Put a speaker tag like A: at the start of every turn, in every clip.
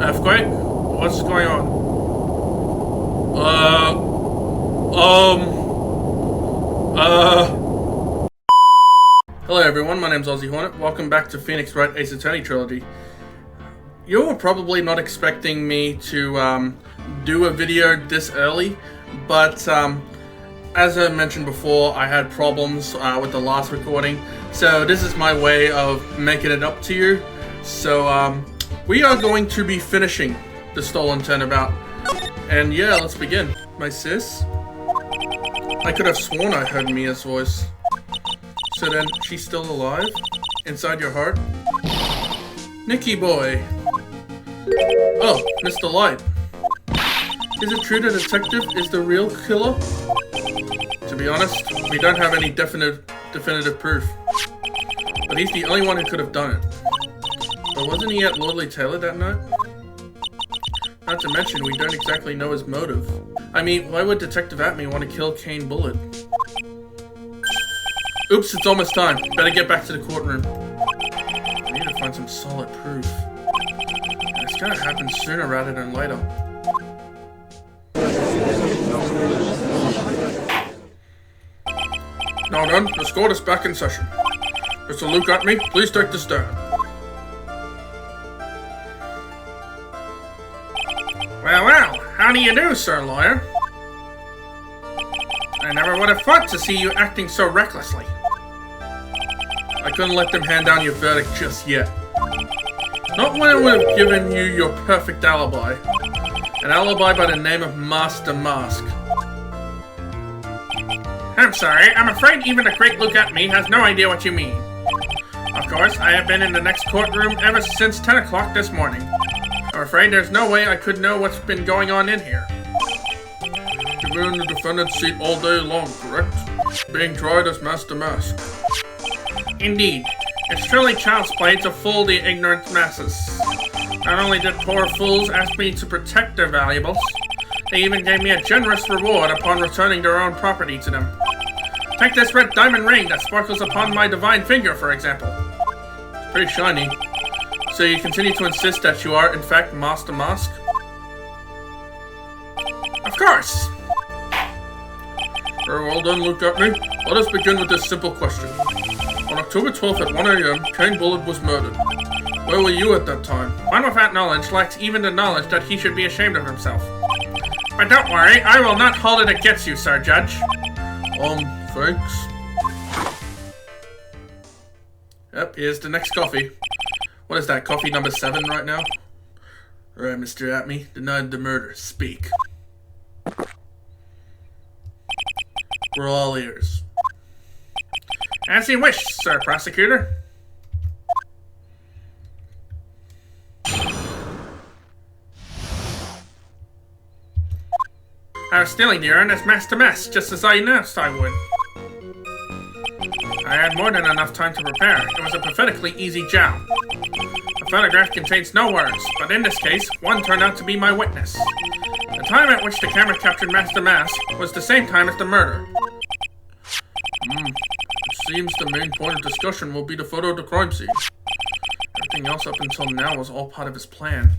A: Earthquake? What's going on? Hello everyone, my name's Aussie Hornet. Welcome back to Phoenix Wright Ace Attorney Trilogy. You were probably not expecting me to do a video this early, but as I mentioned before, I had problems with the last recording, so this is my way of making it up to you. So we are going to be finishing the Stolen Turnabout, and yeah, let's begin. My sis? I could have sworn I heard Mia's voice. So then, she's still alive? Inside your heart? Nicky boy! Oh, Mr. Light. Is it true the detective is the real killer? To be honest, we don't have any definitive proof. But he's the only one who could have done it. But wasn't he at Lordly Taylor that night? Not to mention, we don't exactly know his motive. I mean, why would Detective Atme want to kill Kane Bullitt? Oops, it's almost time. Better get back to the courtroom. I need to find some solid proof. And it's gotta happen sooner rather than later. Now then, the court is back in session. Mr. Luke Atme, please take the stand. Well, how do you do, Sir Lawyer? I never would have thought to see you acting so recklessly. I couldn't let them hand down your verdict just yet. Not when I would have given you your perfect alibi. An alibi by the name of Master Mask. I'm sorry, I'm afraid even the great Luke Atme has no idea what you mean. Of course, I have been in the next courtroom ever since 10 o'clock this morning. I'm afraid there's no way I could know what's been going on in here. You've been in the defendant's seat all day long, correct? Being tried as Master Mask. Indeed. It's truly child's play to fool the ignorant masses. Not only did poor fools ask me to protect their valuables, they even gave me a generous reward upon returning their own property to them. Take this red diamond ring that sparkles upon my divine finger, for example. It's pretty shiny. So you continue to insist that you are, in fact, Master Mask? Of course! Very well done, Luke Atme. Let us begin with this simple question. On October 12th at 1 AM, Kane Bullitt was murdered. Where were you at that time? One without knowledge lacks even the knowledge that he should be ashamed of himself. But don't worry, I will not hold it against you, Sir Judge. Thanks. Yep, here's the next coffee. What is that, coffee number 7 right now? Alright, Mr. Atme, denied the murder. Speak. We're all ears. As you wish, Sir Prosecutor. I was stealing the urn as Master Mask, just as I announced I would. I had more than enough time to prepare. It was a pathetically easy job. The photograph contains no words, but in this case, one turned out to be my witness. The time at which the camera captured Master Mask was the same time as the murder. It seems the main point of discussion will be the photo of the crime scene. Everything else up until now was all part of his plan.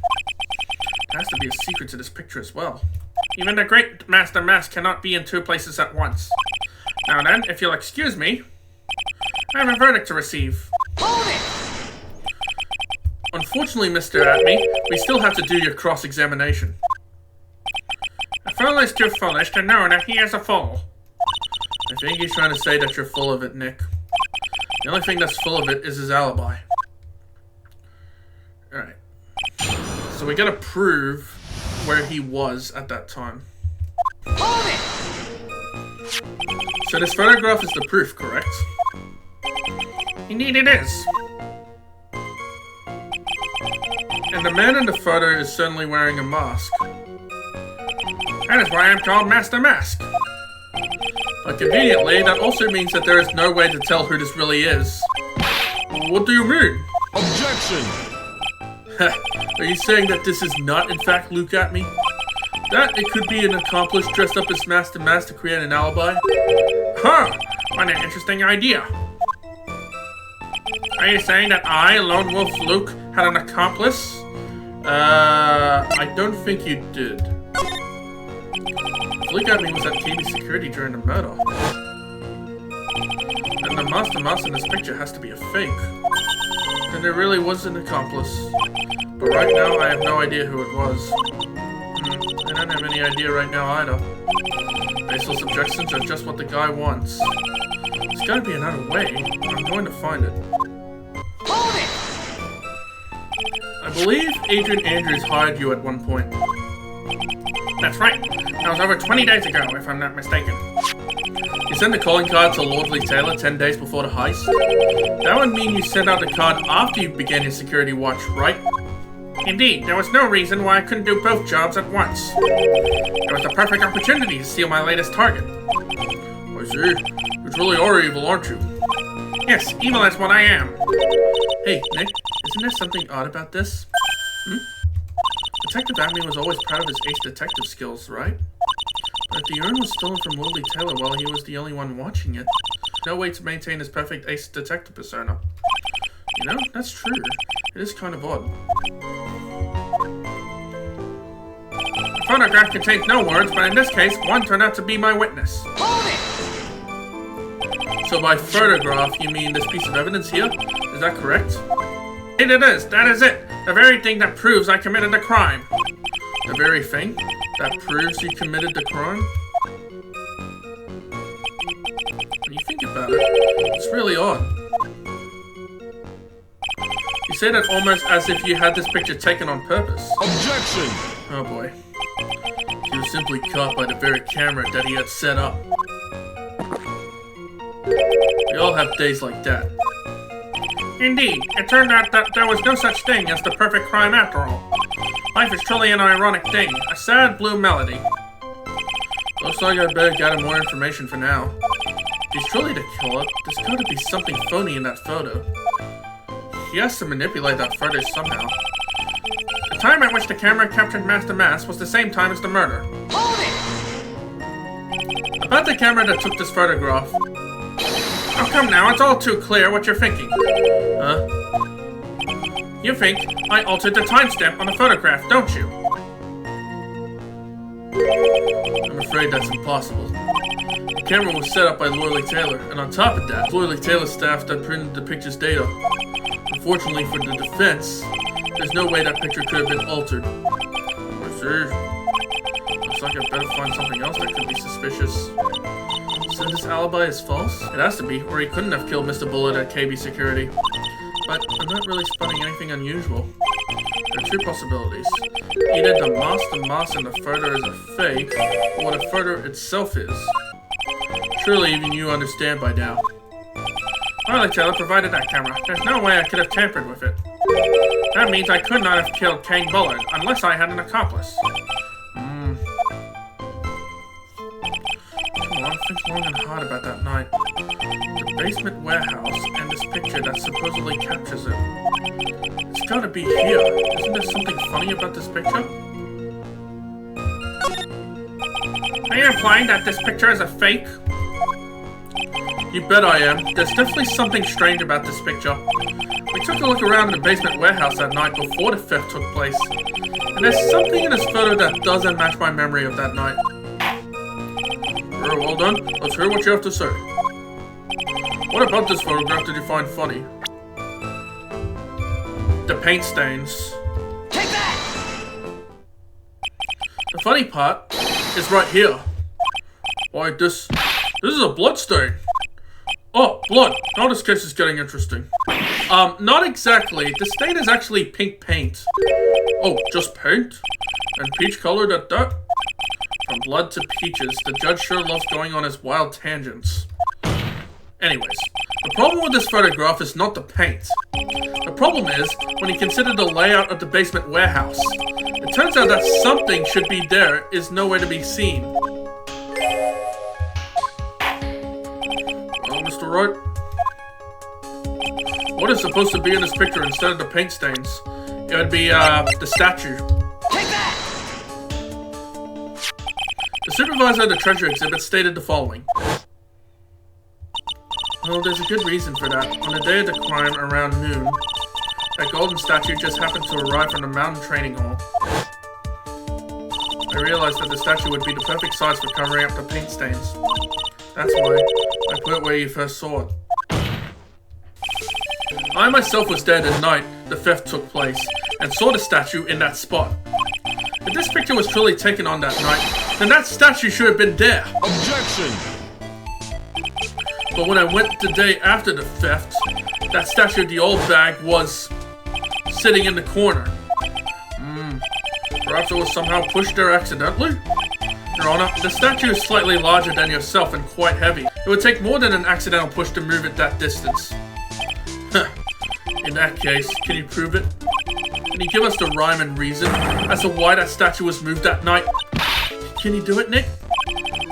A: There has to be a secret to this picture as well. Even the great Master Mask cannot be in 2 places at once. Now then, if you'll excuse me, I have a verdict to receive. Hold it! Unfortunately, Mr. Atme, we still have to do your cross-examination. A fool is too foolish to know that he is a fool. I think he's trying to say that you're full of it, Nick. The only thing that's full of it is his alibi. Alright. So we gotta prove where he was at that time. Hold it! So this photograph is the proof, correct? Indeed it is. And the man in the photo is certainly wearing a mask. That is why I'm called Master Mask. But conveniently, that also means that there is no way to tell who this really is. What do you mean?
B: Objection!
A: Are you saying that this is not, in fact, Luke Atme? That it could be an accomplice dressed up as Master Mask to create an alibi? Huh! What an interesting idea. Are you saying that I, Lone Wolf Luke, had an accomplice? I don't think you did. The flick at me was at KB security during the murder. And the master in this picture has to be a fake. And there really was an accomplice. But right now, I have no idea who it was. I don't have any idea right now either. Baseless objections are just what the guy wants. There's gotta be another way. I'm going to find it.
B: Hold it!
A: I believe Adrian Andrews hired you at one point. That's right. That was over 20 days ago, if I'm not mistaken. You sent the calling card to Lordly Taylor 10 days before the heist? That would mean you sent out the card after you began your security watch, right? Indeed, there was no reason why I couldn't do both jobs at once. It was the perfect opportunity to steal my latest target. I see. You truly are evil, aren't you? Yes, evil is what I am. Hey, Nick, isn't there something odd about this? Detective Abney was always proud of his ace detective skills, right? But if the urn was stolen from Lordly Taylor while he was the only one watching it, no way to maintain his perfect ace detective persona. You know, that's true. It is kind of odd. The photograph contains no words, but in this case, one turned out to be my witness.
B: Hold it!
A: So by photograph, you mean this piece of evidence here? Is that correct? It is. That is it. The very thing that proves I committed the crime. The very thing that proves you committed the crime? When you think about it, it's really odd. You say that almost as if you had this picture taken on purpose.
C: Objection!
A: Oh boy. He was simply caught by the very camera that he had set up. We all have days like that. Indeed, it turned out that there was no such thing as the perfect crime after all. Life is truly an ironic thing, a sad blue melody. Looks like I better gather more information for now. If he's truly the killer, there's gotta be something phony in that photo. He has to manipulate that photo somehow. The time at which the camera captured Master Mass was the same time as the murder.
B: Hold it!
A: About the camera that took this photograph. Oh, come now, it's all too clear what you're thinking. Huh? You think I altered the timestamp on the photograph, don't you? I'm afraid that's impossible. The camera was set up by Lordly Taylor, and on top of that, Lordly Taylor's staff that printed the picture's data. Unfortunately for the defense, there's no way that picture could have been altered. I see. Looks like I better find something else that could be suspicious. So this alibi is false? It has to be, or he couldn't have killed Mr. Bullet at KB security. But I'm not really spotting anything unusual. There are two possibilities. Either the mask in the photo is a fake, or what the photo itself is. Surely even you understand by now. Lordly Taylor provided that camera. There's no way I could have tampered with it. That means I could not have killed Kane Bullard, unless I had an accomplice. Come on, think long and hard about that night. The basement warehouse and this picture that supposedly captures it. It's gotta be here. Isn't there something funny about this picture? Are you implying that this picture is a fake? You bet I am. There's definitely something strange about this picture. We took a look around in the basement warehouse that night before the theft took place. And there's something in this photo that doesn't match my memory of that night. Very well done. Let's hear what you have to say. What about this photograph did you find funny? The paint stains.
B: Take that!
A: The funny part is right here. Why, this is a blood stain. Oh, blood. Now this case is getting interesting. Not exactly. The stain is actually pink paint. Oh, just paint? And peach colored at that? From blood to peaches, the judge sure loves going on his wild tangents. Anyways, the problem with this photograph is not the paint. The problem is when you consider the layout of the basement warehouse. It turns out that something should be there is nowhere to be seen. Well, Mr. Wright, what is supposed to be in this picture instead of the paint stains? It would be, the statue.
B: Take that!
A: The supervisor of the treasure exhibit stated the following. Well, there's a good reason for that. On the day of the crime, around noon, That golden statue just happened to arrive from the mountain training hall. I realized that the statue would be the perfect size for covering up the paint stains. That's why I put it where you first saw it. I myself was there the night the theft took place, and saw the statue in that spot. If this picture was truly taken on that night, then that statue should have been there.
C: Objection!
A: But when I went the day after the theft, that statue of the old bag was sitting in the corner. Perhaps it was somehow pushed there accidentally? Your Honor, the statue is slightly larger than yourself and quite heavy. It would take more than an accidental push to move it that distance. In that case, can you prove it? Can you give us the rhyme and reason as to why that statue was moved that night? Can you do it, Nick?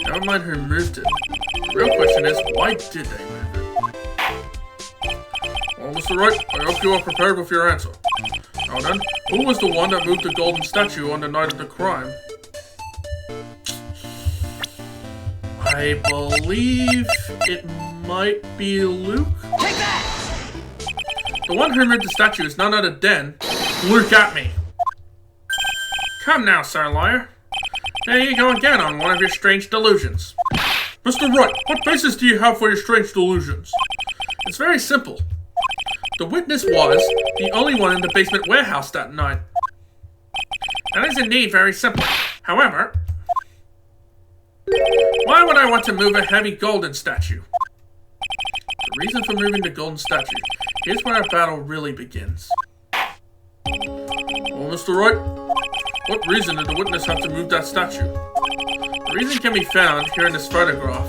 A: Never mind who moved it. The real question is, why did they move it? Well, Mr. Wright, I hope you are prepared with your answer. Now then, who was the one that moved the golden statue on the night of the crime? I believe it might be Luke?
B: Take that!
A: The one who moved the statue is none other than Luke at me. Come now, Sir Liar. There you go again on one of your strange delusions. Mr. Wright, what basis do you have for your strange delusions? It's very simple. The witness was the only one in the basement warehouse that night. That is indeed very simple. However, why would I want to move a heavy golden statue? The reason for moving the golden statue. Here's where our battle really begins. Well, Mr. Wright, what reason did the witness have to move that statue? The reason can be found here in this photograph.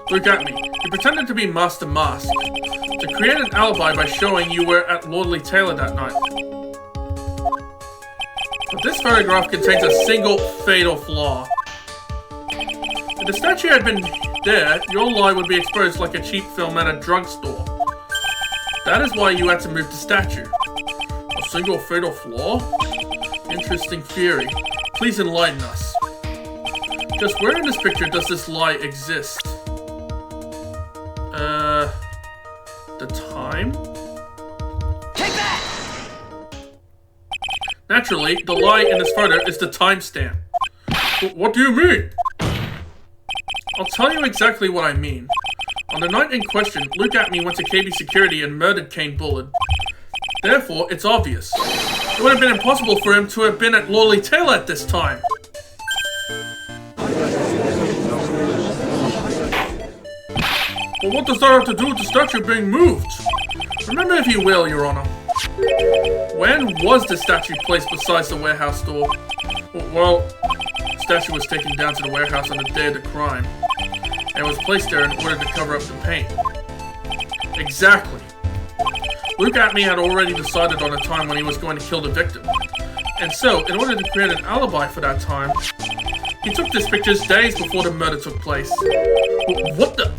A: Look at me. You pretended to be Master Mask to create an alibi by showing you were at Lordly Taylor that night. But this photograph contains a single fatal flaw. If the statue had been there, your lie would be exposed like a cheap film at a drugstore. That is why you had to move the statue. A single fatal flaw? Interesting theory. Please enlighten us. Just where in this picture does this lie exist? The time?
B: Take that!
A: Naturally, the lie in this photo is the timestamp. What do you mean? I'll tell you exactly what I mean. On the night in question, Luke at me went to KB security and murdered Kane Bullard. Therefore, it's obvious. It would have been impossible for him to have been at Lordly Taylor at this time. But what does that have to do with the statue being moved? Remember, if you will, Your Honor. When was the statue placed besides the warehouse door? Well, the statue was taken down to the warehouse on the day of the crime, and it was placed there in order to cover up the paint. Exactly. Luke at me had already decided on a time when he was going to kill the victim. And so, in order to create an alibi for that time, he took these pictures days before the murder took place. What the?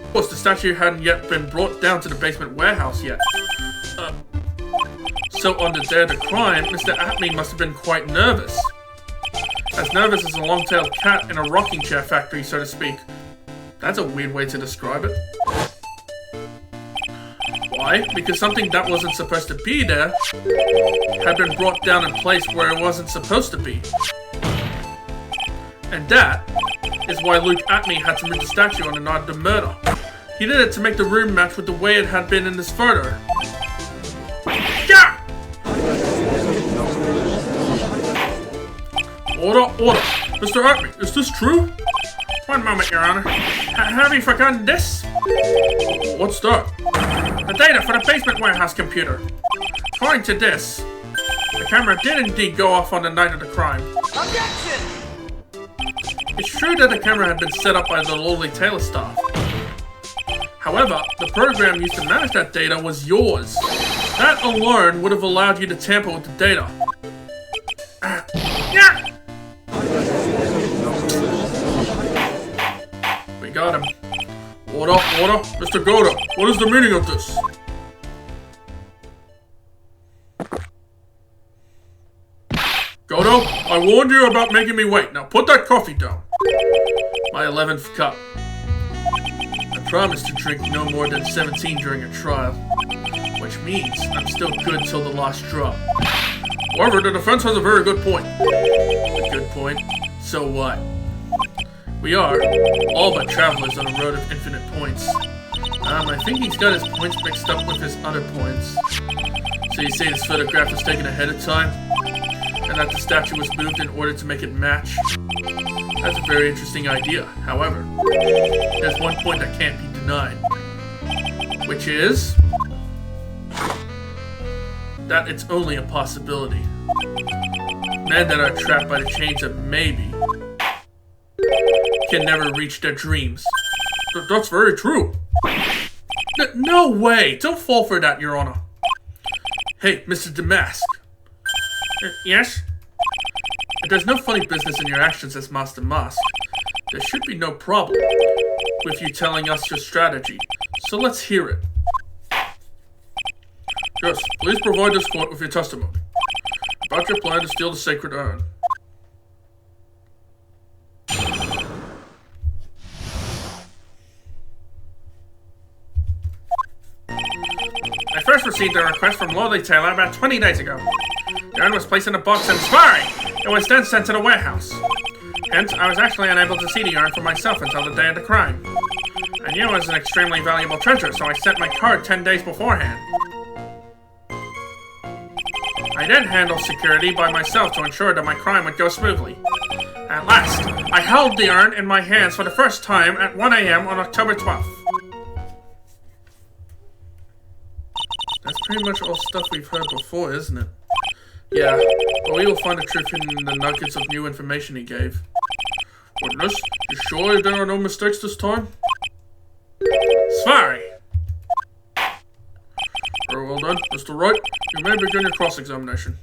A: Of course, the statue hadn't yet been brought down to the basement warehouse yet. So on the day of the crime, Mr. Atney must have been quite nervous. As nervous as a long-tailed cat in a rocking chair factory, so to speak. That's a weird way to describe it. Why? Because something that wasn't supposed to be there had been brought down and placed where it wasn't supposed to be. And that is why Luke Atney had to move the statue on the night of the murder. He did it to make the room match with the way it had been in this photo. Yeah! Order! Mr. Atney, is this true? One moment, Your Honor. Have you forgotten this? What's that? The data for the basement warehouse computer. According to this, the camera did indeed go off on the night of the crime.
B: Objection!
A: It's true that the camera had been set up by the Lordly Taylor staff. However, the program used to manage that data was yours. That alone would have allowed you to tamper with the data. Yeah! We got him. Order. Mr. Goda, what is the meaning of this? Godo, I warned you about making me wait. Now put that coffee down. My 11th cup. I'm promised to drink no more than 17 during a trial, which means I'm still good till the last drop. However, the defense has a very good point. A good point? So what? We are all but travelers on a road of infinite points. I think he's got his points mixed up with his other points. So you say this photograph was taken ahead of time? And that the statue was moved in order to make it match? That's a very interesting idea. However, there's one point that can't be denied. Which is that it's only a possibility. Men that are trapped by the chains of maybe can never reach their dreams. That's very true. No way! Don't fall for that, Your Honor. Hey, Mr. Damask. Yes? If there's no funny business in your actions as Master Mask, there should be no problem with you telling us your strategy. So let's hear it. Yes, please provide this court with your testimony about your plan to steal the sacred urn. I first received a request from Lordly Taylor about 20 days ago. The urn was placed in a box and sparring. It was then sent to the warehouse. Hence, I was actually unable to see the urn for myself until the day of the crime. I knew it was an extremely valuable treasure, so I sent my card 10 days beforehand. I then handled security by myself to ensure that my crime would go smoothly. At last, I held the urn in my hands for the first time at 1 a.m. on October 12th. That's pretty much all stuff we've heard before, isn't it? Yeah, but we will find the truth in the nuggets of new information he gave. Witness, you sure there are no mistakes this time? Sorry. Very well done. Mr. Wright, you may begin your cross-examination.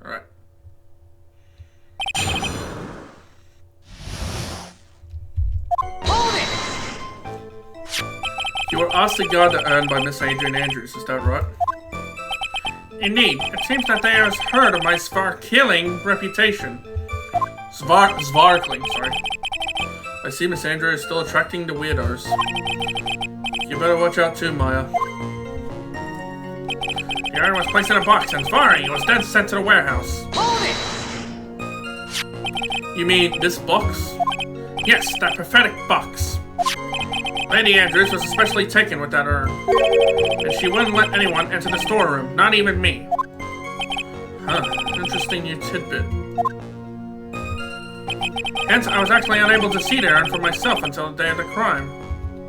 A: Alright.
B: Hold it!
A: You were asked to guard the urn by Miss Adrian Andrews, is that right? Indeed. It seems that they have heard of my Svarkling reputation. Svarkling, sorry. I see Miss Andrews is still attracting the weirdos. You better watch out too, Maya. The urn was placed in a box and Svari was then sent to the warehouse.
B: Hold it!
A: You mean this box? Yes, that pathetic box. Lady Andrews was especially taken with that urn. And she wouldn't let anyone enter the storeroom, not even me. Huh, interesting new tidbit. Hence, I was actually unable to see the urn for myself until the day of the crime.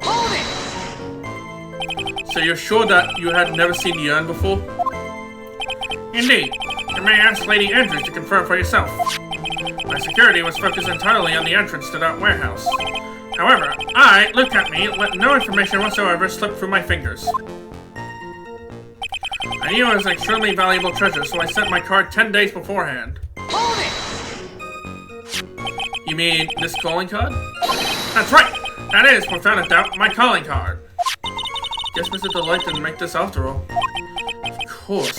B: Hold it!
A: So you're sure that you had never seen the urn before? Indeed. You may ask Lady Andrews to confirm for yourself. My security was focused entirely on the entrance to that warehouse. However, look at me, let no information whatsoever slip through my fingers. I knew it was an extremely valuable treasure, so I sent my card 10 days beforehand.
B: Hold it!
A: You mean this calling card? That's right! That is, without a doubt, my calling card. Guess Mr. Delight didn't make this after all. Of course,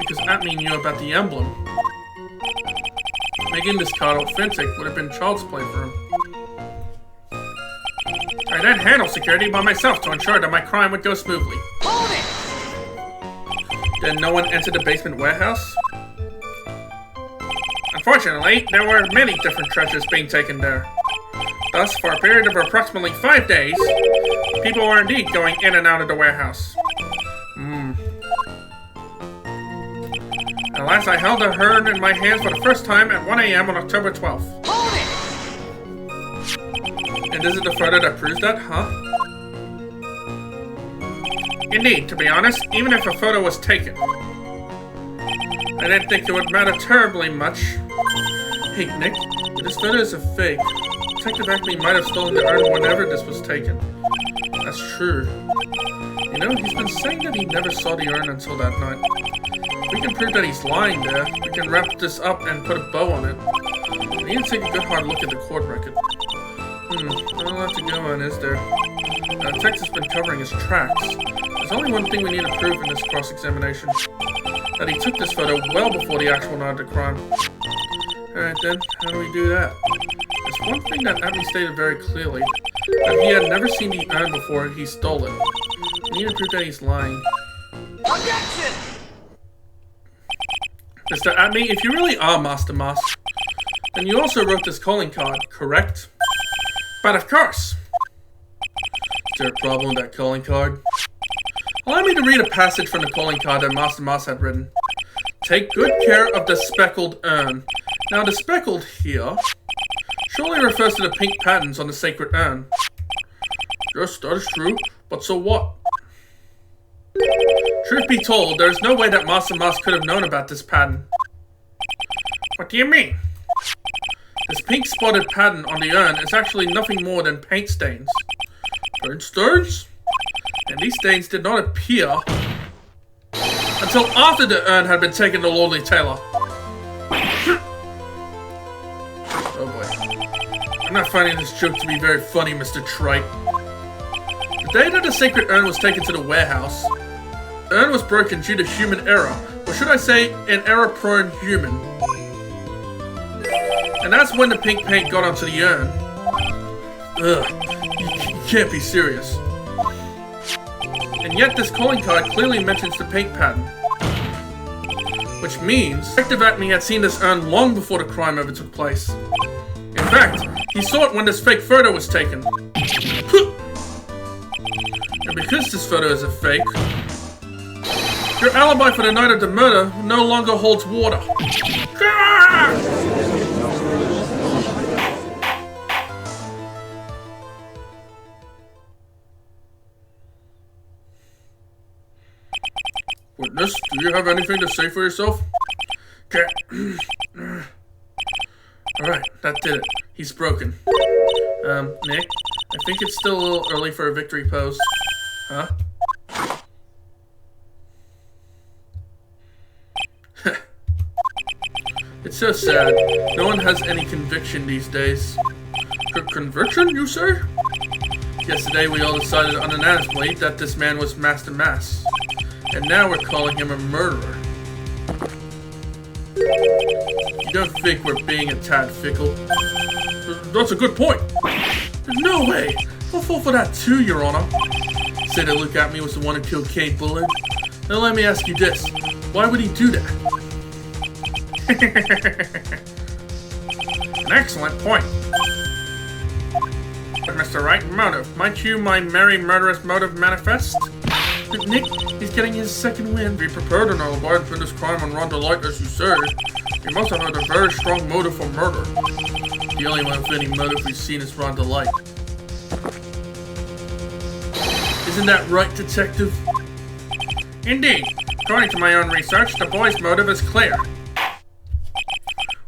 A: because Atme knew about the emblem. Making this card authentic would have been child's play for him. I then handled security by myself to ensure that my crime would go smoothly.
B: Hold it!
A: Then no one entered the basement warehouse? Unfortunately, there were many different treasures being taken there. Thus, for a period of approximately 5 days, people were indeed going in and out of the warehouse. At last, I held a urn in my hands for the first time at 1 a.m. on October 12th.
B: Hold it!
A: And is it the photo that proves that, huh? Indeed, to be honest, even if a photo was taken, I didn't think it would matter terribly much. Hey, Nick, this photo is a fake. Detective Acme might have stolen the urn whenever this was taken. That's true. You know, he's been saying that he never saw the urn until that night. If we can prove that he's lying there, we can wrap this up and put a bow on it. We need to take a good hard look at the court record. Not a lot to go on, is there? The text has been covering his tracks. There's only one thing we need to prove in this cross-examination. That he took this photo well before the actual night of the crime. Alright then, how do we do that? There's one thing that Abby stated very clearly. that he had never seen the urn before he stole it. We need to prove that he's lying.
B: Objection!
A: Mr. Atme, if you really are Master Mas, then you also wrote this calling card, correct? But of course. Is there a problem with that calling card? Allow me to read a passage from the calling card that Master Mas had written. Take good care of the speckled urn. Now the speckled here surely refers to the pink patterns on the sacred urn. Yes, that is true, but so what? Truth be told, there is no way that Master Mas could have known about this pattern. What do you mean? This pink spotted pattern on the urn is actually nothing more than paint stains. Paint stains? And these stains did not appear until after the urn had been taken to Lordly Taylor. Oh boy. I'm not finding this joke to be very funny, Mr. Trite. The day that the sacred urn was taken to the warehouse, the urn was broken due to human error, or should I say, an error-prone human. And that's when the pink paint got onto the urn. Ugh, you can't be serious. And yet this calling card clearly mentions the paint pattern. Which means, Detective Acme had seen this urn long before the crime ever took place. In fact, he saw it when this fake photo was taken. And because this photo is a fake, your alibi for the night of the murder no longer holds water. Witness, do you have anything to say for yourself? Okay. Alright, that did it. He's broken. Nick, I think it's still a little early for a victory pose. Huh? It's so sad. No one has any conviction these days. Conviction, you say? Yesterday we all decided unanimously that this man was Master Mas. And now we're calling him a murderer. You don't think we're being a tad fickle? That's a good point. There's no way. I'll fall for that too, Your Honor. Say that Luke Atme was the one who killed Kate Bullard. Now let me ask you this. Why would he do that? An excellent point. But Mr. Wright, motive. Might you, my merry murderous motive, manifest? Nick, he's getting his second wind. Be prepared to know why for this crime on Rhonda Light, as you say. He must have had a very strong motive for murder. The only one with any motive we've seen is Rhonda Light. Isn't that right, Detective? Indeed. According to my own research, the boy's motive is clear.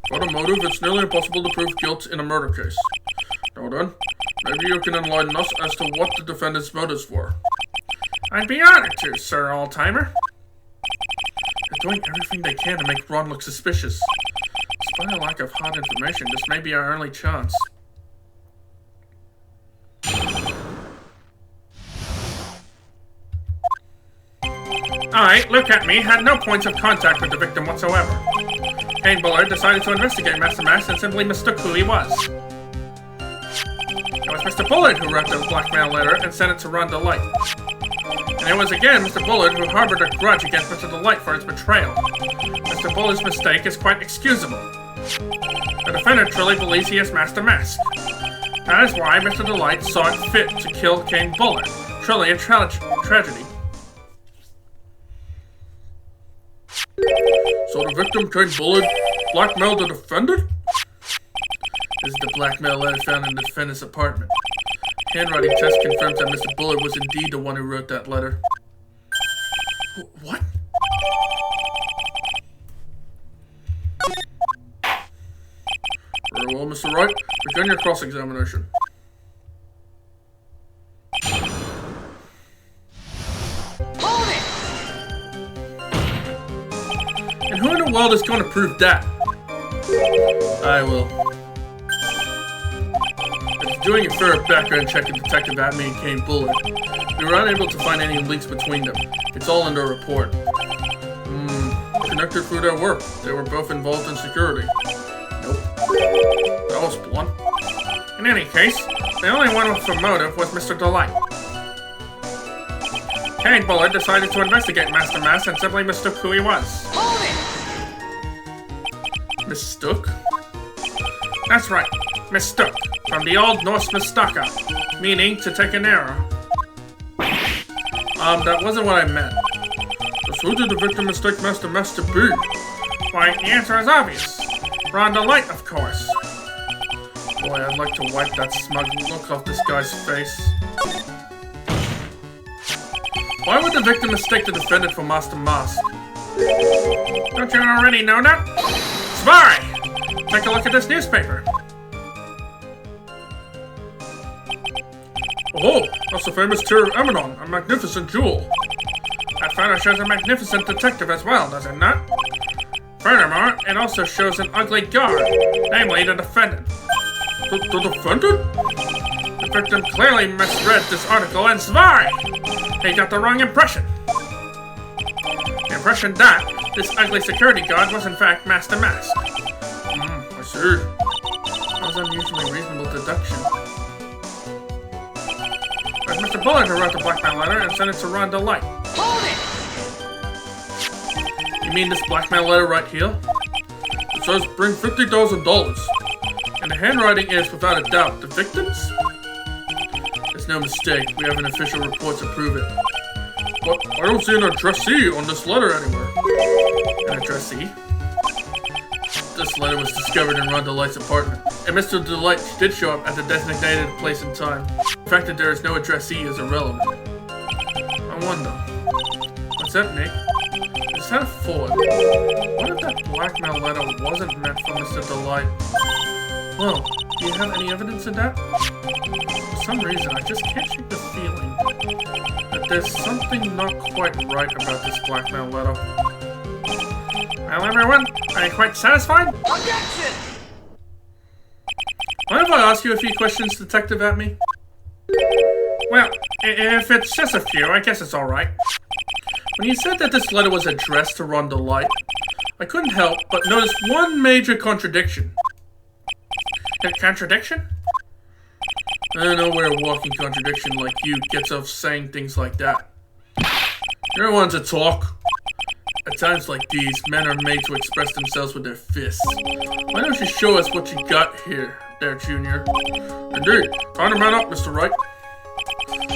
A: For the motive, it's nearly impossible to prove guilt in a murder case. Now then, maybe you can enlighten us as to what the defendant's motives were. I'd be honored to, Sir Old-Timer. They're doing everything they can to make Ron look suspicious. Despite a lack of hard information, this may be our only chance. I, Luke Atme, had no points of contact with the victim whatsoever. Kane Bullard decided to investigate Master Mas and simply mistook who he was. It was Mr. Bullard who wrote the blackmail letter and sent it to Rhonda Light. And it was again Mr. Bullard who harbored a grudge against Mr. Delight for his betrayal. Mr. Bullard's mistake is quite excusable. The defendant truly believes he is Master Mask. That is why Mr. Delight saw it fit to kill Kane Bullard. Truly a tragedy. So the victim, Kane Bullard, blackmailed the defendant? This is the blackmail letter found in the defendant's apartment. Handwriting test confirms that Mr. Bullard was indeed the one who wrote that letter. What? Very well, Mr. Wright. Begin your cross-examination.
B: Hold it!
A: And who in the world is going to prove that? I will. After doing a thorough background check of Detective Atme and Kane Bullard, we were unable to find any links between them. It's all in their report. Connected through their work. They were both involved in security. Nope. That was blunt. In any case, The only one with a motive was Mr. Delight. Kane Bullard decided to investigate Master Mass and simply mistook who he was.
B: Hold it!
A: Mistook? That's right, mistook, from the Old Norse mistaka, meaning to take an error. That wasn't what I meant. Just who did the victim mistake Master Mass to be? Why, the answer is obvious. Ron Delight, of course. Boy, I'd like to wipe that smug look off this guy's face. Why would the victim mistake the defendant for Master Mask? Don't you already know that? Spy! Take a look at this newspaper. Oh, that's the famous Tear of Amenon, a magnificent jewel. That photo shows a magnificent detective as well, does it not? Furthermore, it also shows an ugly guard, namely the defendant. The defendant? The victim clearly misread this article and Svari! He got the wrong impression. The impression that this ugly security guard was in fact Master Mask. I see. That was an unusually reasonable deduction. It was Mr. Bullard who wrote the blackmail letter and sent it to Ron Delight.
B: Hold it!
A: You mean this blackmail letter right here? It says bring $50,000. And the handwriting is, without a doubt, the victim's? There's no mistake. We have an official report to prove it. But I don't see an addressee on this letter anywhere. An addressee? This letter was discovered in Ron Delight's apartment. And Mr. Delight did show up at the designated place and time. The fact that there is no addressee is irrelevant. I wonder. What's that, Nick? Is that a thought? What if that blackmail letter wasn't meant for Mr. Delight? Well, do you have any evidence of that? For some reason, I just can't shake the feeling that there's something not quite right about this blackmail letter. Well, everyone, are you quite satisfied?
B: Objection!
A: Mind if I ask you a few questions, Detective Atme? Well, if it's just a few, I guess it's alright. When you said that this letter was addressed to Ron Delight, I couldn't help but notice one major contradiction. A contradiction? I know where a walking contradiction like you gets off saying things like that. You're one to talk. At times like these, men are made to express themselves with their fists. Why don't you show us what you got here, there, Junior? Indeed. Time to man up, Mr. Wright.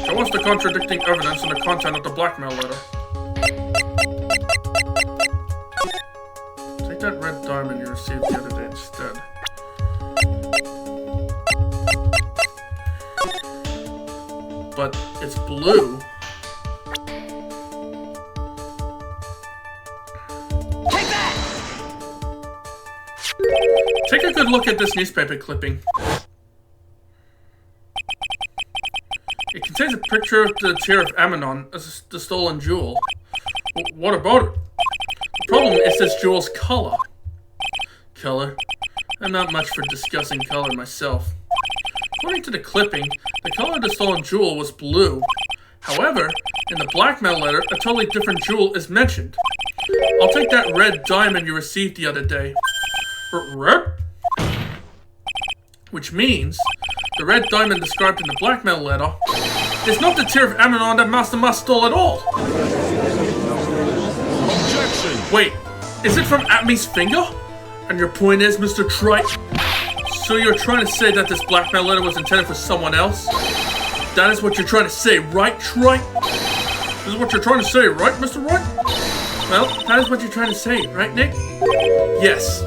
A: Show us the contradicting evidence and the content of the blackmail letter. Take that red diamond you received the other day instead. But it's blue.
B: Take that!
A: Take a good look at this newspaper clipping. It contains a picture of the Tear of Amenon, the stolen jewel. What about it? The problem is this jewel's color. Color? I'm not much for discussing color myself. According to the clipping, the color of the stolen jewel was blue. However, in the blackmail letter, a totally different jewel is mentioned. I'll take that red diamond you received the other day. Red? Which means, the red diamond described in the blackmail letter is not the Tear of Amenon that Master Mask stole at all.
C: Objection!
A: Wait, is it from Atme's finger? And your point is, Mr. Trite? So you're trying to say that this blackmail letter was intended for someone else? That is what you're trying to say, right, Trite? This is what you're trying to say, right, Mr. Wright? Well, that is what you're trying to say, right, Nick? Yes.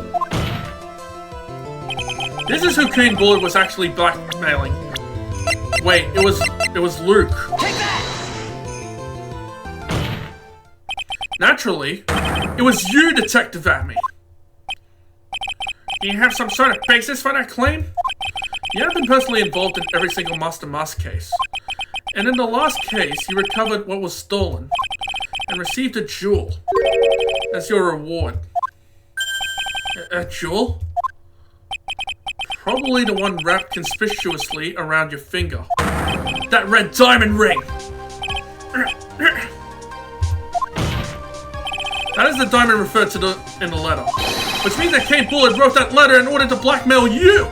A: This is who Kane Bullard was actually blackmailing. Wait, it was Luke.
B: Take that!
A: Naturally, it was you, Detective Atme. Do you have some sort of basis for that claim? You have been personally involved in every single Master Mask case. And in the last case, you recovered what was stolen and received a jewel as your reward. A jewel? Probably the one wrapped conspicuously around your finger. That red diamond ring! That is the diamond referred to in the letter. Which means that Kane Bullard wrote that letter in order to blackmail you!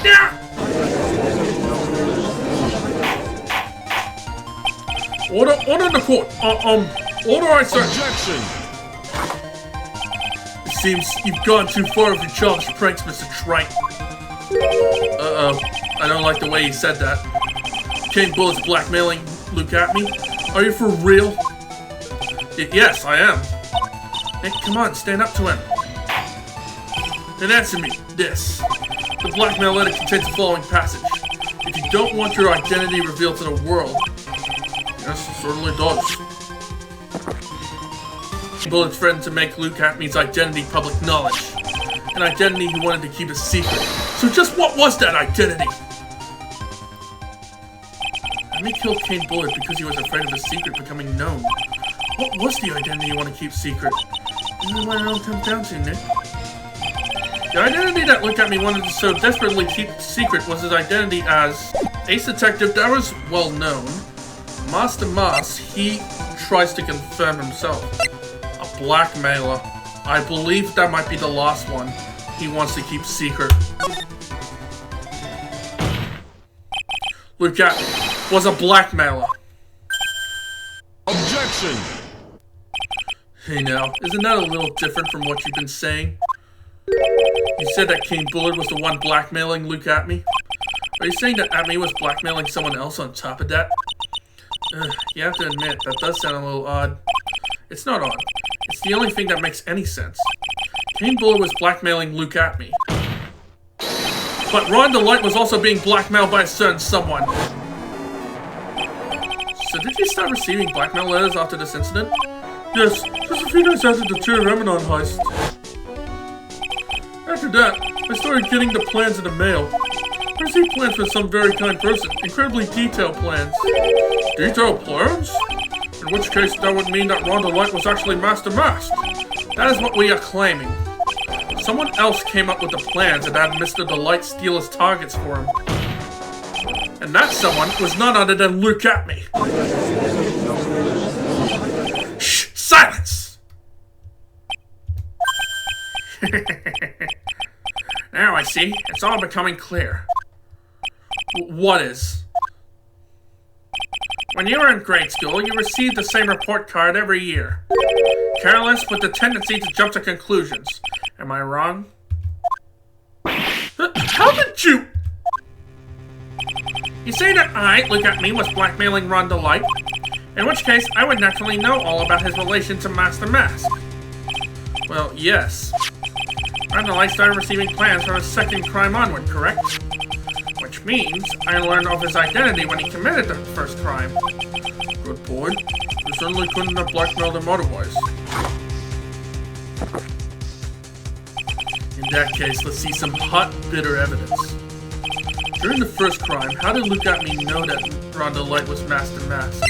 A: Yeah! Order in the court. Order, I say.
C: Objection!
A: It seems you've gone too far with your childish pranks, Mr. Wright. Uh-oh. I don't like the way he said that. King Bullet's blackmailing Luke at me? Are you for real? Yes, I am. Hey, come on, stand up to him. And answer me this. The blackmail letter contains the following passage. If you don't want your identity revealed to the world... Yes, it certainly does. Bullet threatened to make Luke Atmey's identity public knowledge. An identity he wanted to keep a secret. So just what was that identity? Atmey killed Kane Bullet because he was afraid of his secret becoming known. What was the identity you want to keep secret? This is what it all comes down to, Nick. The identity that Luke Atmey wanted to so desperately keep secret was his identity as Ace Detective. That was well known. Master Mas, he tries to confirm himself. A blackmailer. I believe that might be the last one he wants to keep secret. Luke Atmey was a blackmailer.
C: Objection!
A: Hey now, isn't that a little different from what you've been saying? You said that King Bullard was the one blackmailing Luke Atmey? Are you saying that Atmey was blackmailing someone else on top of that? You have to admit, that does sound a little odd. It's not odd. It's the only thing that makes any sense. King Bullard was blackmailing Luke Atmey. But Ron DeLight was also being blackmailed by a certain someone. So did you start receiving blackmail letters after this incident? Yes, just a few days after the Tour Ramadan heist. After that, I started getting the plans in the mail. I received plans from some very kind person, incredibly detailed plans. Detailed plans? In which case, that would mean that Ron DeLight was actually Master Mask. That is what we are claiming. Someone else came up with the plans and had Mr. DeLight steal his targets for him. And that someone was none other than Luke Atmey. Shh! Silence! Now I see. It's all becoming clear. What is? When you were in grade school, you received the same report card every year. Careless with the tendency to jump to conclusions. Am I wrong? How did you... You say that I, Luke Atmey, was blackmailing Ron DeLight? In which case, I would naturally know all about his relation to Master Mask. Well, yes. Ron DeLight started receiving plans from his second crime onward, correct? Which means I learned of his identity when he committed the first crime. Good point. You certainly couldn't have blackmailed him otherwise. In that case, let's see some hot, bitter evidence. During the first crime, how did Luke Atmey know that Ron DeLight was Master Mask?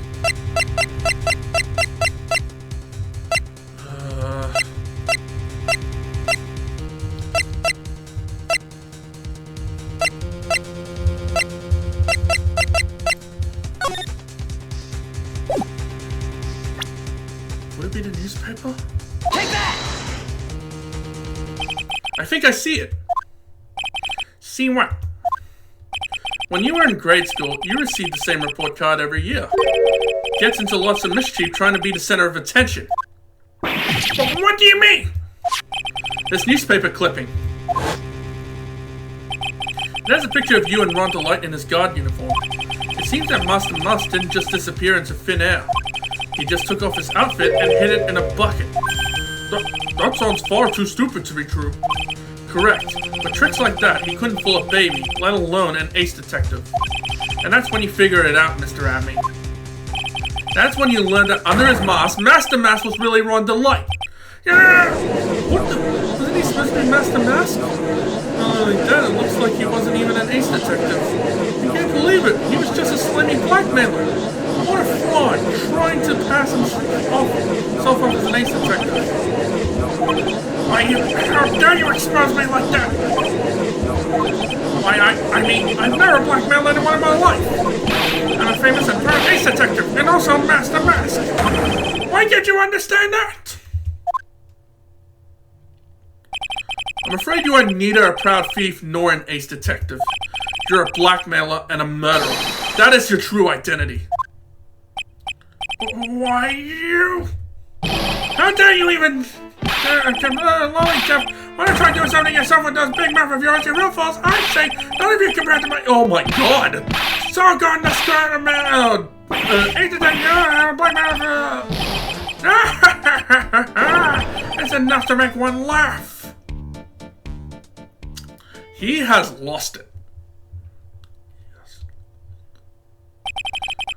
A: Would it be the newspaper?
B: Take that!
A: I think I see it. See what? When you were in grade school, you received the same report card every year. Gets into lots of mischief trying to be the center of attention. But what do you mean? This newspaper clipping. It has a picture of you and Ron DeLight in his guard uniform. It seems that Master Musk didn't just disappear into thin air. He just took off his outfit and hid it in a bucket. That sounds far too stupid to be true. Correct, but tricks like that, he couldn't fool a baby, let alone an ace detective. And that's when you figure it out, Mr. Atmey. That's when you learn that under his mask, Master Mask was really Ron DeLight. Yeah! What the? Wasn't he supposed to be Master Mask? Not only that, it looks like he wasn't even an ace detective. You can't believe it, he was just a slimy blackmailer. What a fraud, trying to pass himself off as an ace detective. Why, how dare you expose me like that? Why, I mean, I've never blackmailed anyone in my life. I'm a famous and proud ace detective, and also Master Mask. Why can't you understand that? I'm afraid you are neither a proud thief nor an ace detective. You're a blackmailer and a murderer. That is your true identity. Why you? How dare you even... Lollipop, why don't you try doing something yourself with those big mouth of yours? Your real faults, I say, none of you compared to my... Oh my god! So gone the square man... 8 to 10 years, black mouth... It's enough to make one laugh. He has lost it. Yes.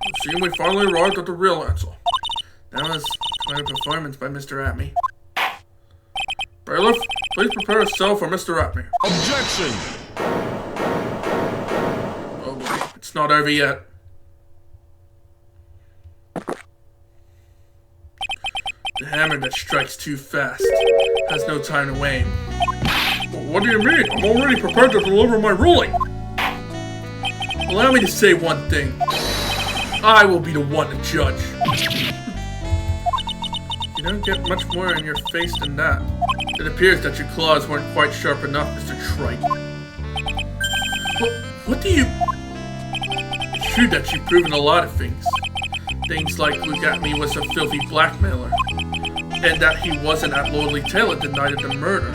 A: It seems we finally arrived at the real answer. That was quite a performance by Mr. Atme. Bailiff, please prepare a cell for Mr. Atme.
C: Objection!
A: Oh boy, it's not over yet. The hammer that strikes too fast has no time to aim. What do you mean? I'm already prepared to deliver my ruling. Allow me to say one thing. I will be the one to judge. You don't get much more in your face than that. It appears that your claws weren't quite sharp enough, Mr. Wright. What do you... It's true that you've proven a lot of things. Things like Luke Atme was a filthy blackmailer. And that he wasn't at Lordly Taylor the night of the murder.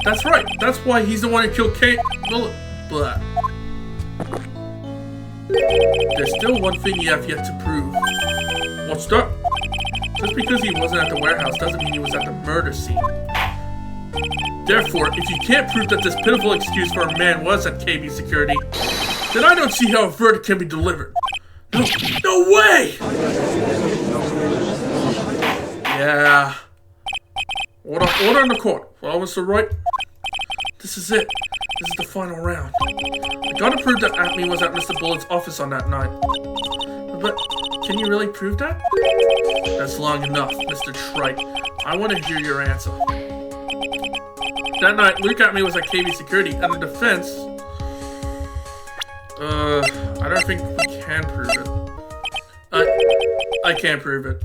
A: That's right. That's why he's the one who killed Kate... Blah. There's still one thing you have yet to prove. What's that? Just because he wasn't at the warehouse doesn't mean he was at the murder scene. Therefore, if you can't prove that this pitiful excuse for a man was at KB security, then I don't see how a verdict can be delivered. No way! Yeah. Order in the court. Well, Mr. Wright, this is it. This is the final round. I gotta prove that Atme was at Mr. Bullett's office on that night. But can you really prove that? That's long enough, Mr. Wright. I want to hear your answer. That night, Luke Atme was at KB security, and the defense... I don't think we can prove it. I can't prove it.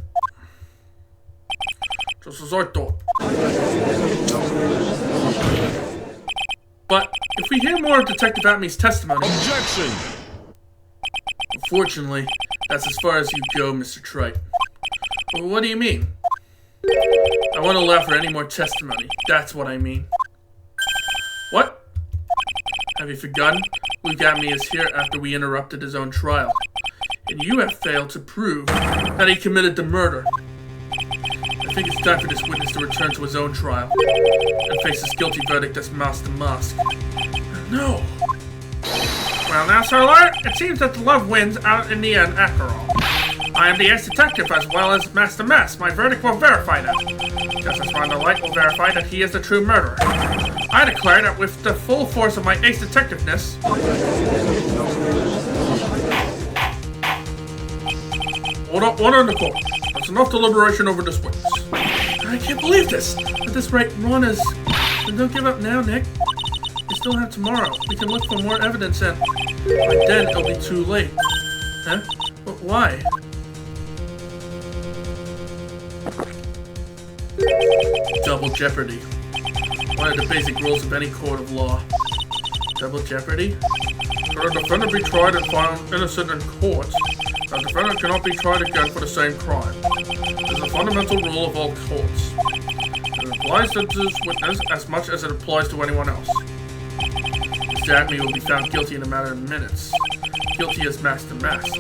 A: Just as I thought. But if we hear more of Detective Atme's testimony...
C: Objection!
A: Unfortunately, that's as far as you go, Mr. Wright. Well, what do you mean? I won't allow for any more testimony. That's what I mean. What? Have you forgotten? Luke Atme is here after we interrupted his own trial. And you have failed to prove that he committed the murder. I think it's time for this witness to return to his own trial and face his guilty verdict as Master Mask. No. Well now, Sir Lord, it seems that the love wins out in the end after all. I am the ex-detective as well as Master Mask. My verdict will verify that. Just as Ronda Light will verify that he is the true murderer. I declare that with the full force of my ace-detectiveness... Order in the court. That's enough deliberation over this witness. I can't believe this! At this rate, Ron is... Don't give up now, Nick. We still have tomorrow. We can look for more evidence and... By then, it'll be too late. Huh? But why? Double jeopardy. One of the basic rules of any court of law. Double jeopardy? Should a defendant be tried and found innocent in court, a defendant cannot be tried again for the same crime. It is a fundamental rule of all courts. It applies to this witness as much as it applies to anyone else. Mr. Atme will be found guilty in a matter of minutes. Guilty as Master Mask,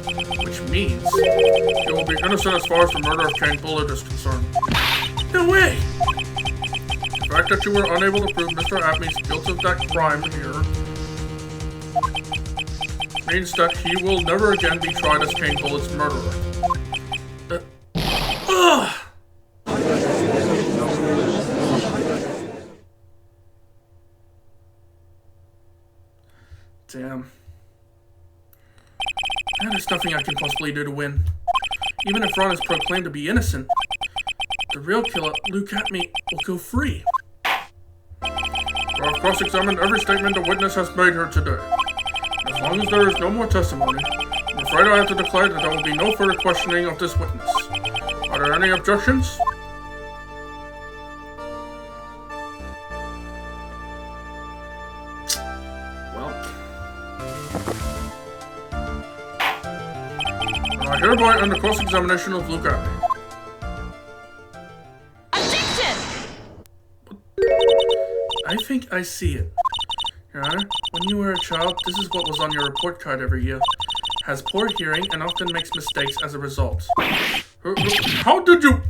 A: which means he will be innocent as far as the murder of Kane Bullard is concerned. No way! The fact that you were unable to prove Mr. Atme's guilt of that crime here means that he will never again be tried as Kane Bullett's murderer. Damn. There's nothing I can possibly do to win. Even if Ron is proclaimed to be innocent, the real killer, Luke Atme, will go free. I've cross-examined every statement the witness has made here today. As long as there is no more testimony, I'm afraid I have to declare that there will be no further questioning of this witness. Are there any objections? Well. I hereby under cross-examination of Luke Abbey.
B: Objection!
A: I think I see it. Your Honor, when you were a child, this is what was on your report card every year. Has poor hearing and often makes mistakes as a result. How did you...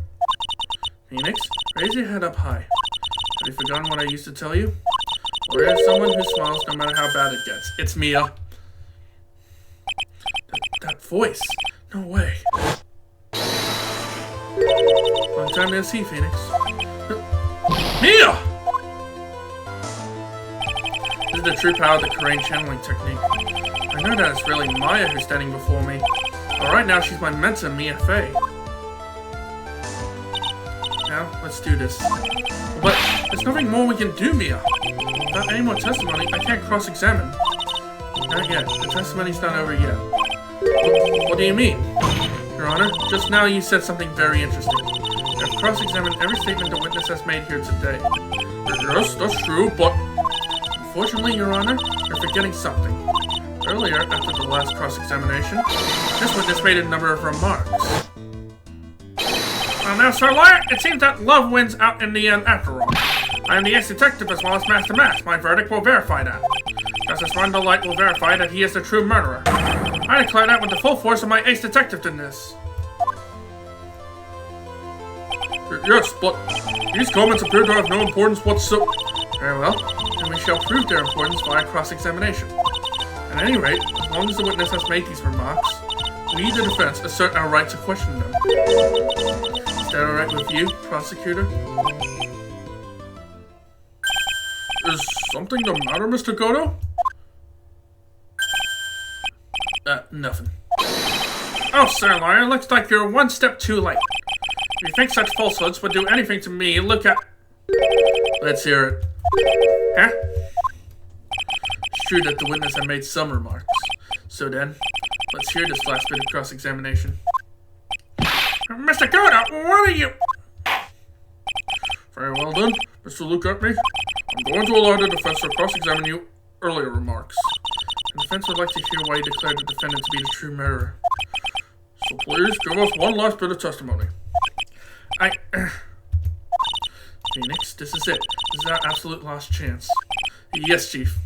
A: Phoenix, raise your head up high. Have you forgotten what I used to tell you? Warrior is someone who smiles no matter how bad it gets. It's Mia. That voice. No way. Long time no see, Phoenix. Mia! This is the true power of the Korean channeling technique. I know that it's really Maya who's standing before me. But right now she's my mentor, Mia Fey. Now, let's do this. But there's nothing more we can do, Mia. Without any more testimony, I can't cross-examine. Not yet. The testimony's not over yet. What do you mean? Your Honor, just now you said something very interesting. You have cross-examined every statement the witness has made here today. Yes, that's true, but... Unfortunately, Your Honor, you're forgetting something. Earlier, after the last cross-examination, this witness made a number of remarks. Well now, Sir Lawyer, it seems that love wins out in the end after all. I am the ex-detective as well as Master Mask. My verdict will verify that. Justice Rundle Light will verify that he is the true murderer. I declare that with the full force of my ace-detectiveness. Yes, but these comments appear to have no importance whatsoever. Very well, then we shall prove their importance via cross-examination. At any rate, as long as the witness has made these remarks, we, the defense, assert our right to question them. Is that alright with you, prosecutor? Is something the matter, Mr. Goto? Nothing. Oh, Sir Lawyer, looks like you're one step too late. If you think such falsehoods would do anything to me, look at... Let's hear it. Huh? It's true that the witness had made some remarks. So then, let's hear this last bit of cross-examination. Mr. Goto, what are you... Very well then, Mr. Luke Abbey. I'm going to allow the defense to cross-examine you earlier remarks. The defense would like to hear why you declared the defendant to be the true murderer. So please, give us one last bit of testimony. Phoenix, this is it. This is our absolute last chance. Yes, Chief.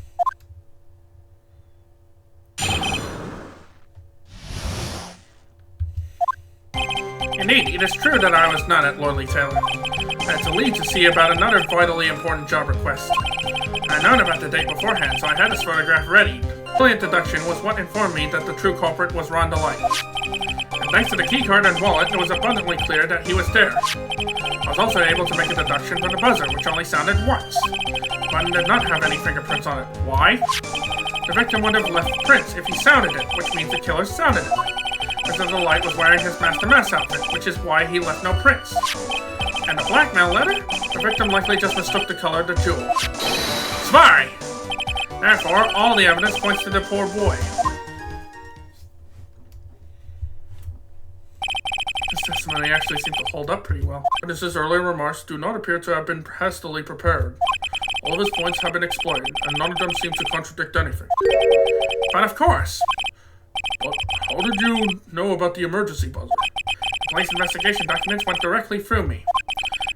A: Indeed, it is true that I was not at Lordly Taylor. I had to leave to see about another vitally important job request. I had known about the date beforehand, so I had his photograph ready. The brilliant deduction was what informed me that the true culprit was Ron Delight. And thanks to the keycard and wallet, it was abundantly clear that he was there. I was also able to make a deduction from the buzzer, which only sounded once. The button did not have any fingerprints on it. Why? The victim would have left prints if he sounded it, which means the killer sounded it. Mr. Delight was wearing his Master Mask outfit, which is why he left no prints. And the blackmail letter? The victim likely just mistook the color of the jewel. Spy! Therefore, all the evidence points to the poor boy. This testimony actually seems to hold up pretty well. Witness's earlier remarks do not appear to have been hastily prepared. All of his points have been explained, and none of them seem to contradict anything. But of course! But how did you know about the emergency buzzer? The police investigation documents went directly through me.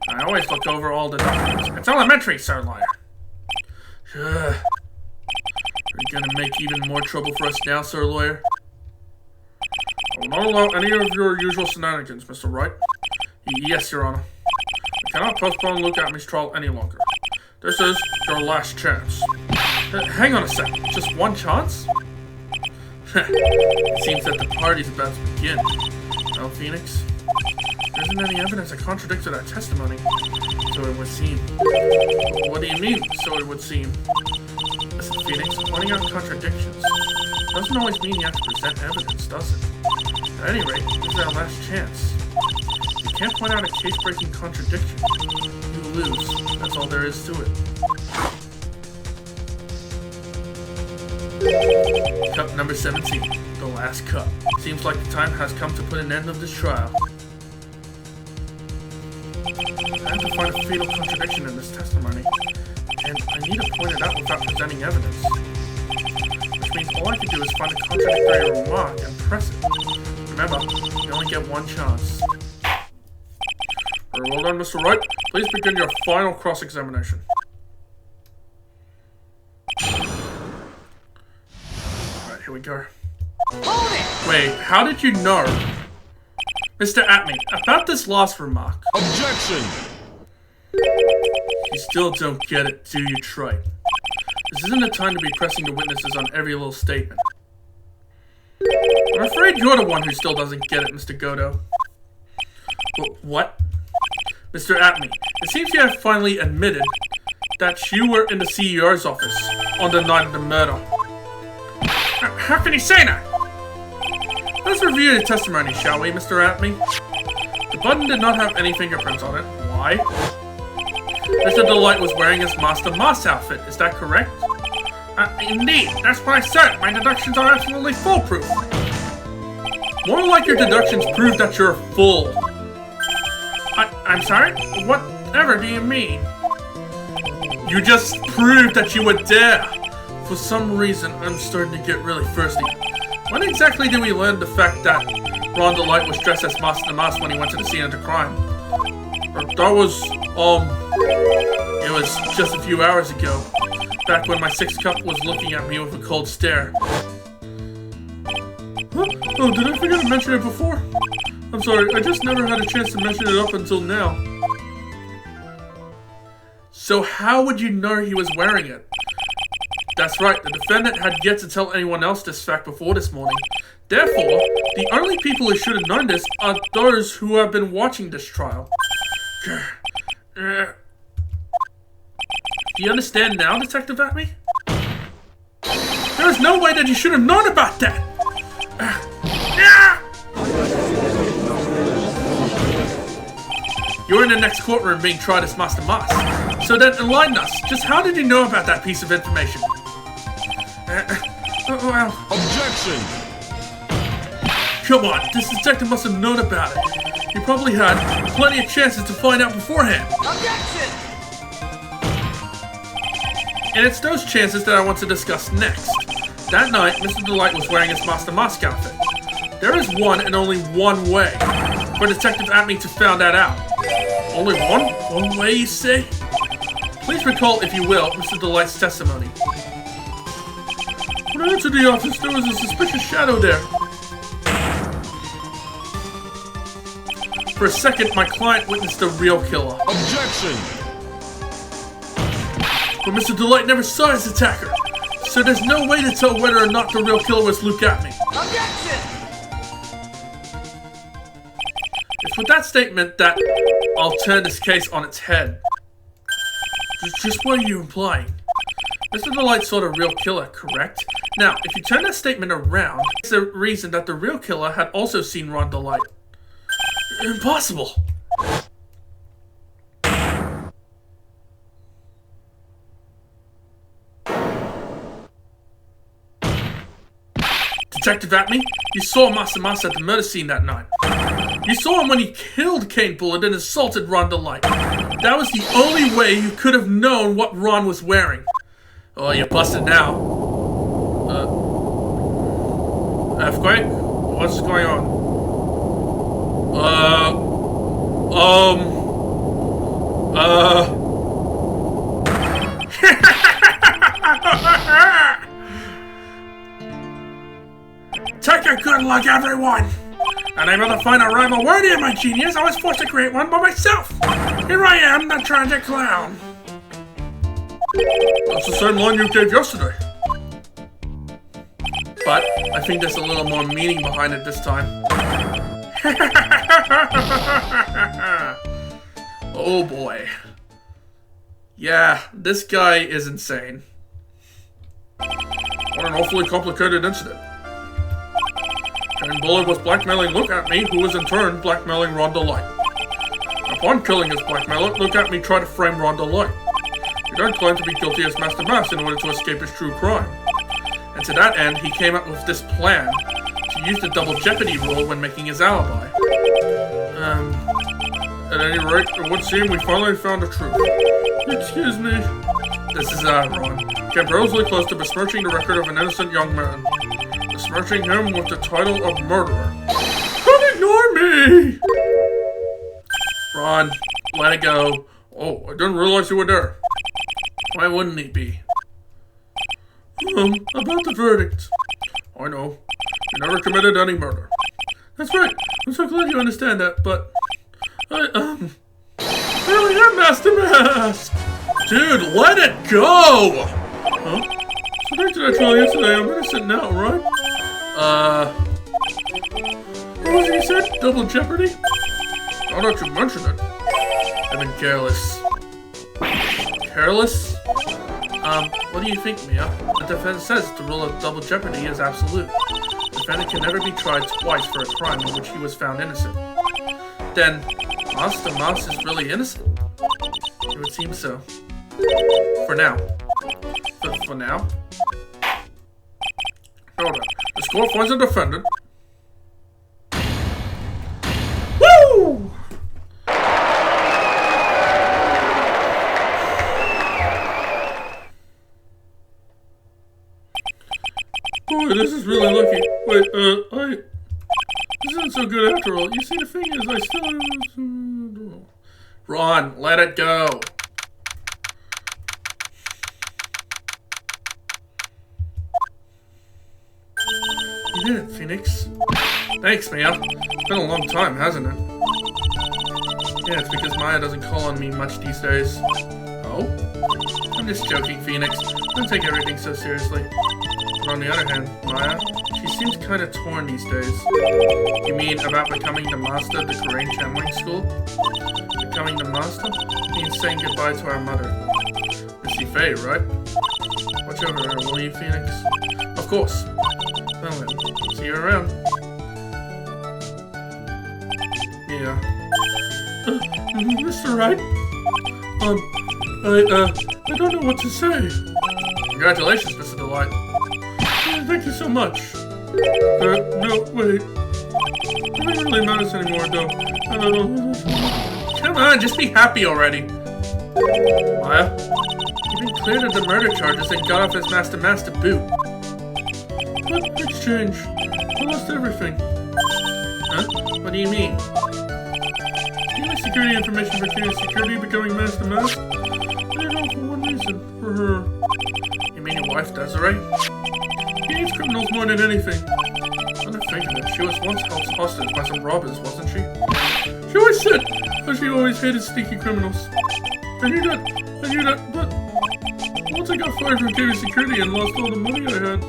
A: I always look over all the documents. It's elementary, Sir Lawyer. Are you gonna make even more trouble for us now, Sir Lawyer? I will not allow any of your usual shenanigans, Mr. Wright. Yes, Your Honor. We cannot postpone Luke Abbey's trial any longer. This is your last chance. Hang on a second. Just one chance? It seems that the party's about to begin. Well, Phoenix, there isn't any evidence that contradicted our testimony. So it would seem. What do you mean, so it would seem? Listen, Phoenix, pointing out contradictions doesn't always mean you have to present evidence, does it? At any rate, this is our last chance. You can't point out a case-breaking contradiction. You lose. That's all there is to it. Cup number 17, the last cup. Seems like the time has come to put an end of this trial. I have to find a fatal contradiction in this testimony, and I need to point it out without presenting evidence. Which means all I can do is find a contradictory remark and press it. Remember, you only get one chance. Very well done, Mr. Wright. Please begin your final cross-examination. Alright, here we go.
B: Hold it!
A: Wait, how did you know? Mr. Atme, about this last remark.
C: Objection!
A: You still don't get it, do you, Trite? This isn't the time to be pressing the witnesses on every little statement. I'm afraid you're the one who still doesn't get it, Mr. Godo. What? Mr. Atme, it seems you have finally admitted that you were in the CEO's office on the night of the murder. How can you say that? Let's review your testimony, shall we, Mr. Atme? The button did not have any fingerprints on it. Why? Mr. Delight was wearing his Master Moss outfit, is that correct? Indeed, that's what I said. My deductions are absolutely foolproof. More like your deductions prove that you're a fool. I'm sorry? Whatever do you mean? You just proved that you were there. For some reason, I'm starting to get really thirsty. When exactly did we learn the fact that Ron Delight was dressed as Master Moss when he went to the scene of the crime? That was, it was just a few hours ago. Back when my sixth cup was looking at me with a cold stare. Huh? Oh, did I forget to mention it before? I'm sorry, I just never had a chance to mention it up until now. So how would you know he was wearing it? That's right, the defendant had yet to tell anyone else this fact before this morning. Therefore, the only people who should have known this are those who have been watching this trial. Do you understand now, Detective Atme? There is no way that you should have known about that! You're in the next courtroom being tried as Master Moss. So then enlighten us. Just how did you know about that piece of information? Well...
C: Objection!
A: Come on, this detective must have known about it. He probably had plenty of chances to find out beforehand.
B: Objection!
A: And it's those chances that I want to discuss next. That night, Mr. Delight was wearing his Master Moss outfit. There is one and only one way for Detective Atme to find that out. Only one? One way, you say? Please recall, if you will, Mr. Delight's testimony. When I entered the office, there was a suspicious shadow there. For a second, my client witnessed the real killer.
C: Objection!
A: But Mr. Delight never saw his attacker, so there's no way to tell whether or not the real killer was Luke Atme.
B: Objection!
A: It's with that statement that I'll turn this case on its head. Just what are you implying? Mr. Delight saw the real killer, correct? Now, if you turn that statement around, it's a reason that the real killer had also seen Ron Delight. Impossible! Detective Atme, you saw Master Moss at the murder scene that night. You saw him when he killed Kane Bullard and assaulted Ron Delight. That was the only way you could have known what Ron was wearing. Oh, you're busted now. Earthquake? What's going on? Take a good look, everyone! Unable to find a rival worthy of my genius, I was forced to create one by myself! Here I am, the tragic clown! That's the same line you gave yesterday. But I think there's a little more meaning behind it this time. Oh boy. Yeah, this guy is insane. What an awfully complicated incident. Kane Bullard was blackmailing Luke Atme, who was in turn blackmailing Ron Delight. Upon killing his blackmailer, Luke Atme tried to frame Ron Delight. He then claimed to be guilty as Master Moss in order to escape his true crime. And to that end, he came up with this plan to use the double jeopardy rule when making his alibi. At any rate, it would seem we finally found the truth. Excuse me. This is Ron. Came perilously close to besmirching the record of an innocent young man. Besmirching him with the title of murderer. me! Ron, let it go. Oh, I didn't realize you were there. Why wouldn't he be? About the verdict. I know. You never committed any murder. That's right. I'm so glad you understand that, but... I really am Master Mask! Dude, let it go! Huh? So back to that trial yesterday, I'm innocent now, right? What was it you said? Double jeopardy? Now that you mention it. I've been careless. Careless? What do you think, Mia? The defense says the rule of double jeopardy is absolute. The defendant can never be tried twice for a crime in which he was found innocent. Then, Master Mouse is really innocent? It would seem so. For now. For now? Hold on. The score finds a defendant. Woo! Boy, this is really lucky. Wait, this isn't so good after all. You see, the thing is, I still... Ron, let it go. You did it, Phoenix. Thanks, Mia. It's been a long time, hasn't it? Yeah, it's because Maya doesn't call on me much these days. Oh? I'm just joking, Phoenix. Don't take everything so seriously. But on the other hand, Maya, she seems kind of torn these days. You mean about becoming the master of the Korean channeling school? Becoming the master means saying goodbye to our mother. Missy Faye, right? Watch over her, will you, Phoenix? Of course. Well then, see you around. Yeah. Mr. Wright? I don't know what to say. Congratulations, Mr. Delight. Thank you so much. No, wait. Nothing really matters anymore, though. Come on, just be happy already. Maya, you've been cleared of the murder charges and got off as Master Mask to boot. What exchange? I lost everything. Huh? What do you mean? Giving security information for Katie's security becoming Master Mask? I did it all for one reason. For her. You mean your wife, Desiree? She hates criminals more than anything. Come to think of it, she was once held hostage by some robbers, wasn't she? She always said that she always hated sneaky criminals. I knew that, but once I got fired from Katie's security and lost all the money I had,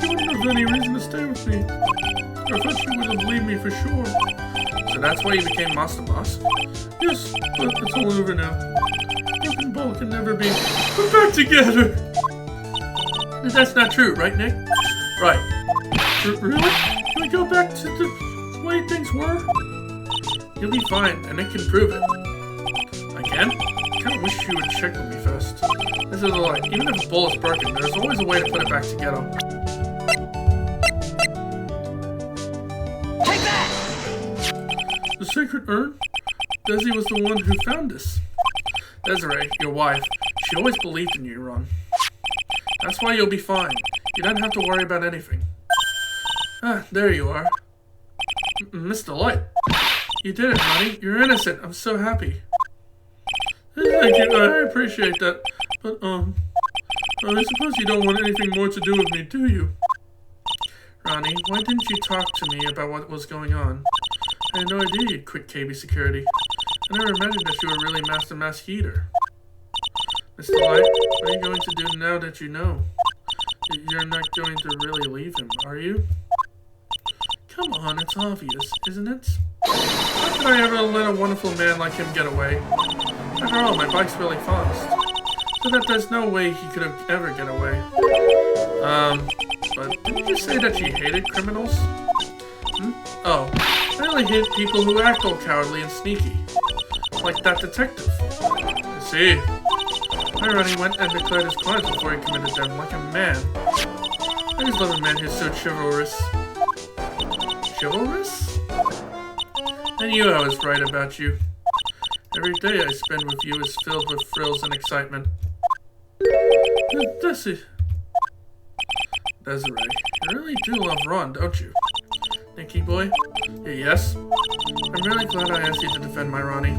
A: she wouldn't have any reason to stay with me. I thought she would have leave me for sure. So that's why you became Master Mask? Yes, but it's all over now. Broken ball can never be put back together. That's not true, right, Nick? Right. Really? Can we go back to the way things were? You'll be fine, and Nick can prove it. I can? I kinda wish you would check with me first. This is a lie. Even if a ball is broken, there's always a way to put it back together.
B: Take that!
A: The sacred urn? Desi was the one who found this. Desiree, your wife, she always believed in you, Ron. That's why you'll be fine. You don't have to worry about anything. Ah, there you are. Mr. Light. You did it, honey. You're innocent. I'm so happy. Thank you. I appreciate that. But, I suppose you don't want anything more to do with me, do you? Ronnie, why didn't you talk to me about what was going on? I had no idea you'd quit KB Security. I never imagined that you were really Master Mask either. Mr. Light, what are you going to do now that you know? You're not going to really leave him, are you? Come on, it's obvious, isn't it? How could I ever let a wonderful man like him get away? After all, my bike's really fast. So that there's no way he could have ever get away. But didn't you say that you hated criminals? Oh, I only hate people who act all cowardly and sneaky. Like that detective. I see. Ronnie went and declared his crimes before he committed them, like a man. I just love a man who's so chivalrous. Chivalrous? I knew I was right about you. Every day I spend with you is filled with thrills and excitement. Desiree, you really do love Ron, don't you? Nicky boy? Yes? I'm really glad I asked you to defend my Ronnie.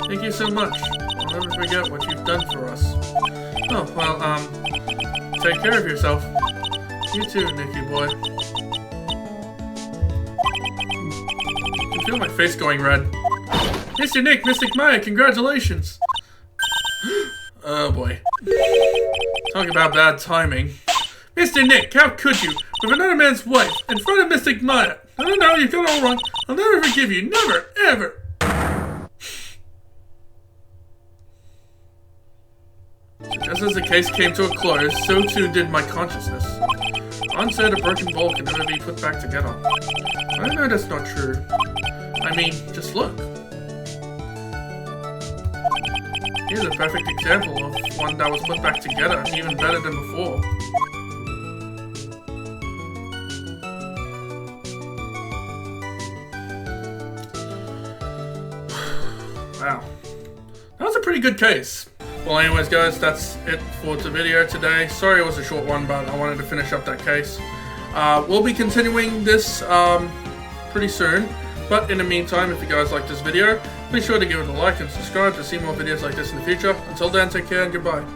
A: Thank you so much. I'll never forget what you've done for us. Oh, well, take care of yourself. You too, Nicky boy. I can feel my face going red. Mr. Nick, Mystic Maya, congratulations! Oh boy. Talk about bad timing. Mr. Nick, how could you? With another man's wife, in front of Mystic Maya. No, you've got it all wrong. I'll never forgive you. Never, ever. Just as the case came to a close, so too did my consciousness. On said a broken bowl can never be put back together. I know that's not true. I mean, just look. Here's a perfect example of one that was put back together, even better than before. Wow. That was a pretty good case. Well, anyways, guys, that's it for the video today. Sorry it was a short one, but I wanted to finish up that case. We'll be continuing this pretty soon. But in the meantime, if you guys like this video, be sure to give it a like and subscribe to see more videos like this in the future. Until then, take care and goodbye.